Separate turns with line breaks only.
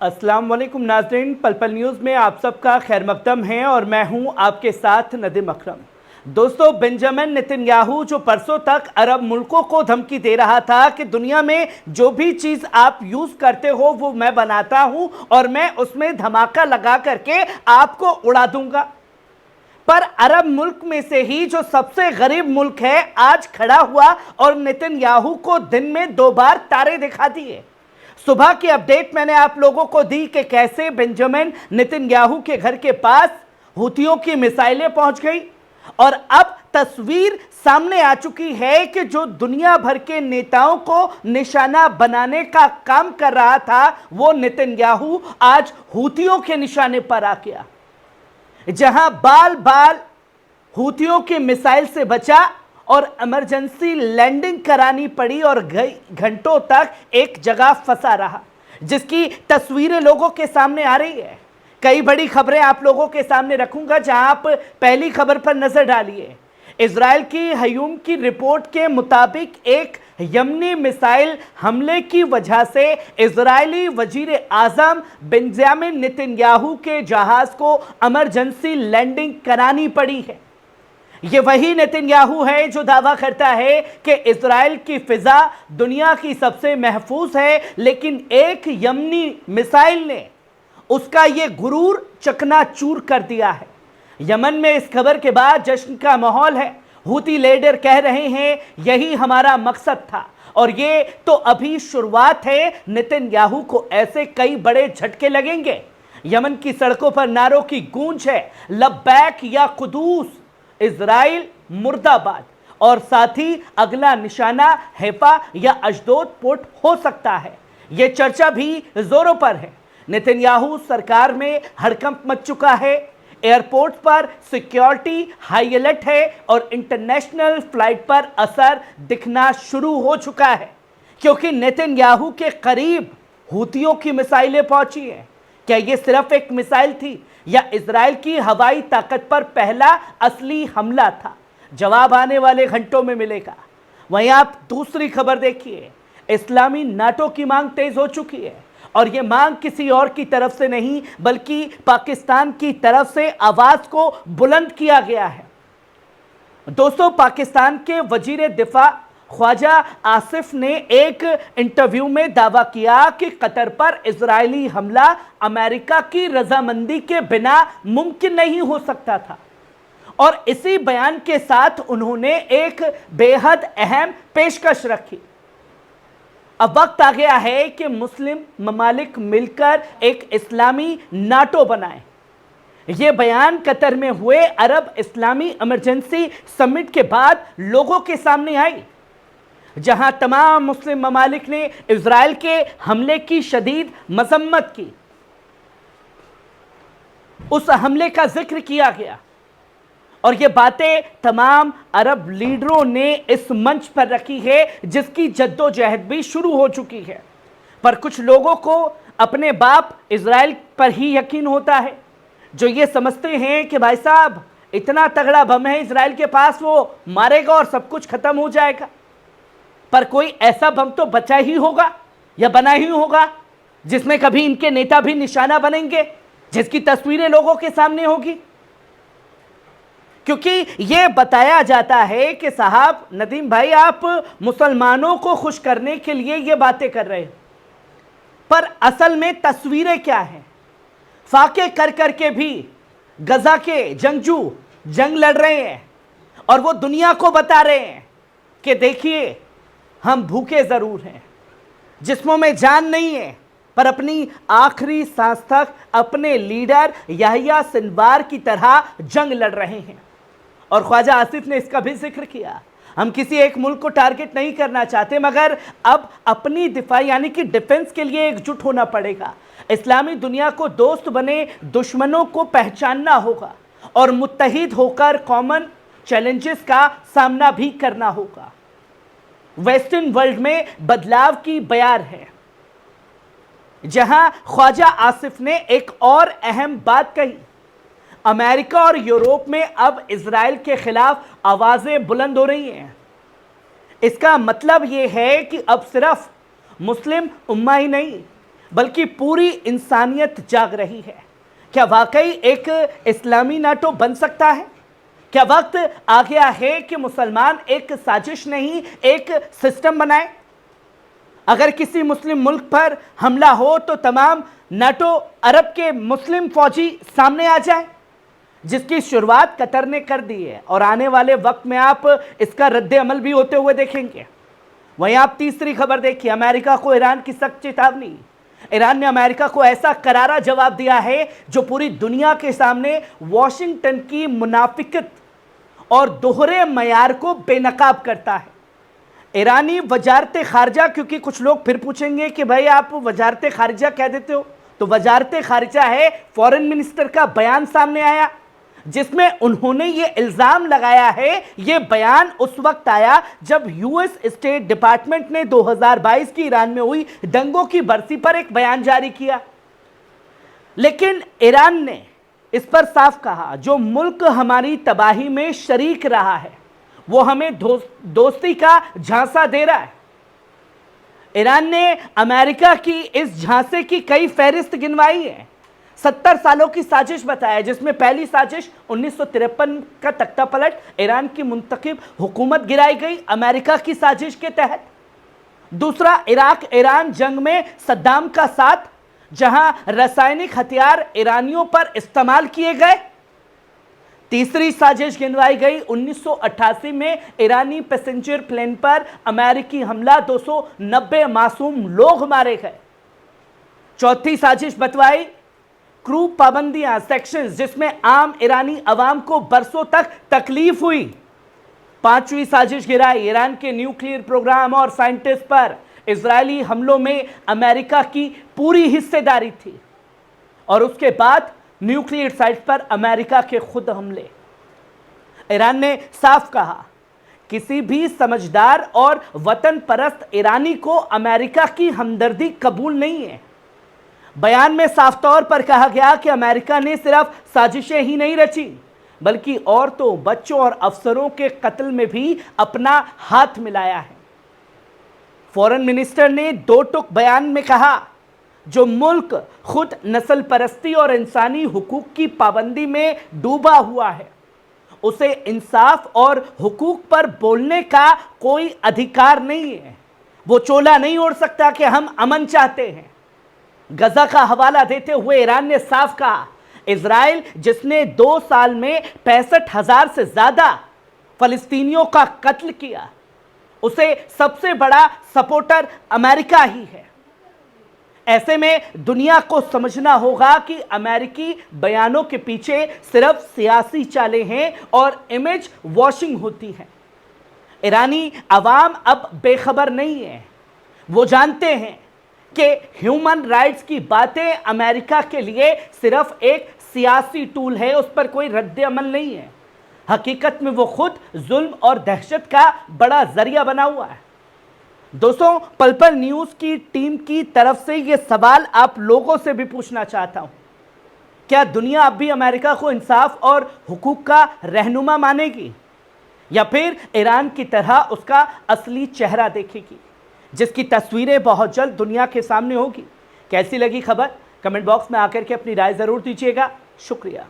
अस्सलाम वालेकुम नाज़रीन, पल पल न्यूज़ में आप सबका खैर मकदम है और मैं हूं आपके साथ नदीम अकरम। दोस्तों, बेंजामिन नेतन्याहू जो परसों तक अरब मुल्कों को धमकी दे रहा था कि दुनिया में जो भी चीज़ आप यूज़ करते हो वो मैं बनाता हूं और मैं उसमें धमाका लगा करके आपको उड़ा दूंगा, पर अरब मुल्क में से ही जो सबसे गरीब मुल्क है आज खड़ा हुआ और नेतन्याहू को दिन में 2 बार तारे दिखा दिए। सुबह की अपडेट मैंने आप लोगों को दी कि कैसे बेंजामिन नेतन्याहू के घर के पास हुतियों की मिसाइलें पहुंच गई और अब तस्वीर सामने आ चुकी है कि जो दुनिया भर के नेताओं को निशाना बनाने का काम कर रहा था वो नेतन्याहू आज हुतियों के निशाने पर आ गया। जहां बाल बाल हुतियों की मिसाइल से बचा और इमरजेंसी लैंडिंग करानी पड़ी और घंटों तक एक जगह फंसा रहा, जिसकी तस्वीरें लोगों के सामने आ रही है। कई बड़ी खबरें आप लोगों के सामने रखूंगा, जहां आप पहली खबर पर नजर डालिए। इजराइल की हयूम की रिपोर्ट के मुताबिक एक यमनी मिसाइल हमले की वजह से इजरायली वजीर आजम बेंजामिन नेतन्याहू के जहाज को इमरजेंसी लैंडिंग करानी पड़ी है। यह वही नेतन्याहू है जो दावा करता है कि इजराइल की फिजा दुनिया की सबसे महफूज है, लेकिन एक यमनी मिसाइल ने उसका यह गुरूर चकनाचूर कर दिया है। यमन में इस खबर के बाद जश्न का माहौल है। हुती लीडर कह रहे हैं यही हमारा मकसद था और ये तो अभी शुरुआत है। नेतन्याहू को ऐसे कई बड़े झटके लगेंगे। यमन की सड़कों पर नारों की गूंज है, लब्बैक या कुदूस, इजराइल मुर्दाबाद, और साथ ही अगला निशाना हैफा या अशदोद पोर्ट हो सकता है। यह चर्चा भी जोरों पर है। नेतन्याहू सरकार में हड़कंप मच चुका है। एयरपोर्ट पर सिक्योरिटी हाई अलर्ट है और इंटरनेशनल फ्लाइट पर असर दिखना शुरू हो चुका है, क्योंकि नेतन्याहू के करीब हुतियों की मिसाइलें पहुंची हैं। क्या यह सिर्फ एक मिसाइल थी या इजराइल की हवाई ताकत पर पहला असली हमला था? जवाब आने वाले घंटों में मिलेगा। वहीं आप दूसरी खबर देखिए, इस्लामी नाटो की मांग तेज हो चुकी है और यह मांग किसी और की तरफ से नहीं बल्कि पाकिस्तान की तरफ से आवाज को बुलंद किया गया है। दोस्तों, पाकिस्तान के वजीर दिफा ख्वाजा आसिफ ने एक इंटरव्यू में दावा किया कि कतर पर इजरायली हमला अमेरिका की रजामंदी के बिना मुमकिन नहीं हो सकता था और इसी बयान के साथ उन्होंने एक बेहद अहम पेशकश रखी। अब वक्त आ गया है कि मुस्लिम ममालिक मिलकर एक इस्लामी नाटो बनाएं। यह बयान कतर में हुए अरब इस्लामी इमरजेंसी समिट के बाद लोगों के सामने आई, जहां तमाम मुस्लिम ममालिक ने इजराइल के हमले की शदीद मजम्मत की। उस हमले का जिक्र किया गया और ये बातें तमाम अरब लीडरों ने इस मंच पर रखी है, जिसकी जद्दोजहद भी शुरू हो चुकी है। पर कुछ लोगों को अपने बाप इजराइल पर ही यकीन होता है, जो ये समझते हैं कि भाई साहब इतना तगड़ा बम है इजराइल के पास, वो मारेगा और सब कुछ खत्म हो जाएगा। पर कोई ऐसा बम तो बचा ही होगा या बना ही होगा जिसमें कभी इनके नेता भी निशाना बनेंगे, जिसकी तस्वीरें लोगों के सामने होगी। क्योंकि यह बताया जाता है कि साहब नदीम भाई, आप मुसलमानों को खुश करने के लिए ये बातें कर रहे हैं, पर असल में तस्वीरें क्या हैं? फाके कर करके भी गजा के जंगजू जंग लड़ रहे हैं और वो दुनिया को बता रहे हैं कि देखिए हम भूखे जरूर हैं, जिस्मों में जान नहीं है, पर अपनी आखिरी सांस तक अपने लीडर याहिया सिनवार की तरह जंग लड़ रहे हैं। और ख्वाजा आसिफ ने इसका भी जिक्र किया, हम किसी एक मुल्क को टारगेट नहीं करना चाहते, मगर अब अपनी दिफा यानी कि डिफेंस के लिए एकजुट होना पड़ेगा। इस्लामी दुनिया को दोस्त बने दुश्मनों को पहचानना होगा और मुत्तहिद होकर कॉमन चैलेंजेस का सामना भी करना होगा। वेस्टर्न वर्ल्ड में बदलाव की बयार है, जहां ख्वाजा आसिफ ने एक और अहम बात कही। अमेरिका और यूरोप में अब इजराइल के खिलाफ आवाजें बुलंद हो रही हैं। इसका मतलब यह है कि अब सिर्फ मुस्लिम उम्मा ही नहीं बल्कि पूरी इंसानियत जाग रही है। क्या वाकई एक इस्लामी नाटो बन सकता है? क्या वक्त आ गया है कि मुसलमान एक साजिश नहीं, एक सिस्टम बनाए? अगर किसी मुस्लिम मुल्क पर हमला हो तो तमाम नाटो अरब के मुस्लिम फौजी सामने आ जाए, जिसकी शुरुआत कतर ने कर दी है और आने वाले वक्त में आप इसका रद्द अमल भी होते हुए देखेंगे। वहीं आप तीसरी खबर देखिए, अमेरिका को ईरान की सख्त चेतावनी। ईरान ने अमेरिका को ऐसा करारा जवाब दिया है जो पूरी दुनिया के सामने वॉशिंगटन की मुनाफिकत और दोहरे मयार को बेनकाब करता है। ईरानी वजारत खारजा, क्योंकि कुछ लोग फिर पूछेंगे कि भाई आप वजारत खारजा कह देते हो, तो वजारत खारजा है, फॉरेन मिनिस्टर का बयान सामने आया जिसमें उन्होंने ये इल्जाम लगाया है। ये बयान उस वक्त आया जब यूएस स्टेट डिपार्टमेंट ने 2022 की ईरान में हुई दंगों की बरसी पर एक बयान जारी किया। लेकिन ईरान ने इस पर साफ कहा, जो मुल्क हमारी तबाही में शरीक रहा है वो हमें दोस्ती का झांसा दे रहा है। ईरान ने अमेरिका की इस झांसे की कई फहरिस्त गिनवाई है। 70 सालों की साजिश बताया, जिसमें पहली साजिश 1953 का तख्ता पलट, ईरान की मुंतखब हुकूमत गिराई गई अमेरिका की साजिश के तहत। दूसरा, इराक ईरान जंग में सद्दाम का साथ, जहां रासायनिक हथियार ईरानियों पर इस्तेमाल किए गए। तीसरी साजिश गिनवाई गई 1988 में ईरानी पैसेंजर प्लेन पर अमेरिकी हमला, 290 मासूम लोग मारे गए। चौथी साजिश बतवाई क्रू पाबंदियां, सेक्शंस, जिसमें आम ईरानी अवाम को बरसों तक तकलीफ हुई। पांचवी साजिश गिराई ईरान के न्यूक्लियर प्रोग्राम और साइंटिस्ट पर। इजरायली हमलों में अमेरिका की पूरी हिस्सेदारी थी। और उसके बाद न्यूक्लियर साइट पर अमेरिका के खुद हमले। ईरान ने साफ कहा, किसी भी समझदार और वतन परस्त ईरानी को अमेरिका की हमदर्दी कबूल नहीं है। बयान में साफ तौर पर कहा गया कि अमेरिका ने सिर्फ साजिशें ही नहीं रची, बल्कि औरतों, बच्चों और अफसरों के कत्ल में भी अपना हाथ मिलाया है। फॉरेन मिनिस्टर ने दो टुक बयान में कहा, जो मुल्क खुद नस्ल परस्ती और इंसानी हुकूक की पाबंदी में डूबा हुआ है, उसे इंसाफ और हुकूक पर बोलने का कोई अधिकार नहीं है। वो चोला नहीं ओढ़ सकता कि हम अमन चाहते हैं। गजा का हवाला देते हुए ईरान ने साफ कहा, इजराइल जिसने 2 साल में 65,000 से ज्यादा फलस्तीनियों का कत्ल किया, उसे सबसे बड़ा सपोर्टर अमेरिका ही है। ऐसे में दुनिया को समझना होगा कि अमेरिकी बयानों के पीछे सिर्फ सियासी चालें हैं और इमेज वॉशिंग होती है। ईरानी अवाम अब बेखबर नहीं है। वो जानते हैं कि ह्यूमन राइट्स की बातें अमेरिका के लिए सिर्फ एक सियासी टूल है, उस पर कोई रद्द अमल नहीं है। हकीकत में वो खुद जुल्म और दहशत का बड़ा जरिया बना हुआ है। दोस्तों, पल पल न्यूज़ की टीम की तरफ से ये सवाल आप लोगों से भी पूछना चाहता हूं, क्या दुनिया अब भी अमेरिका को इंसाफ और हुकूक का रहनुमा मानेगी, या फिर ईरान की तरह उसका असली चेहरा देखेगी, जिसकी तस्वीरें बहुत जल्द दुनिया के सामने होगी? कैसी लगी खबर? कमेंट बॉक्स में आकर के अपनी राय ज़रूर दीजिएगा। शुक्रिया।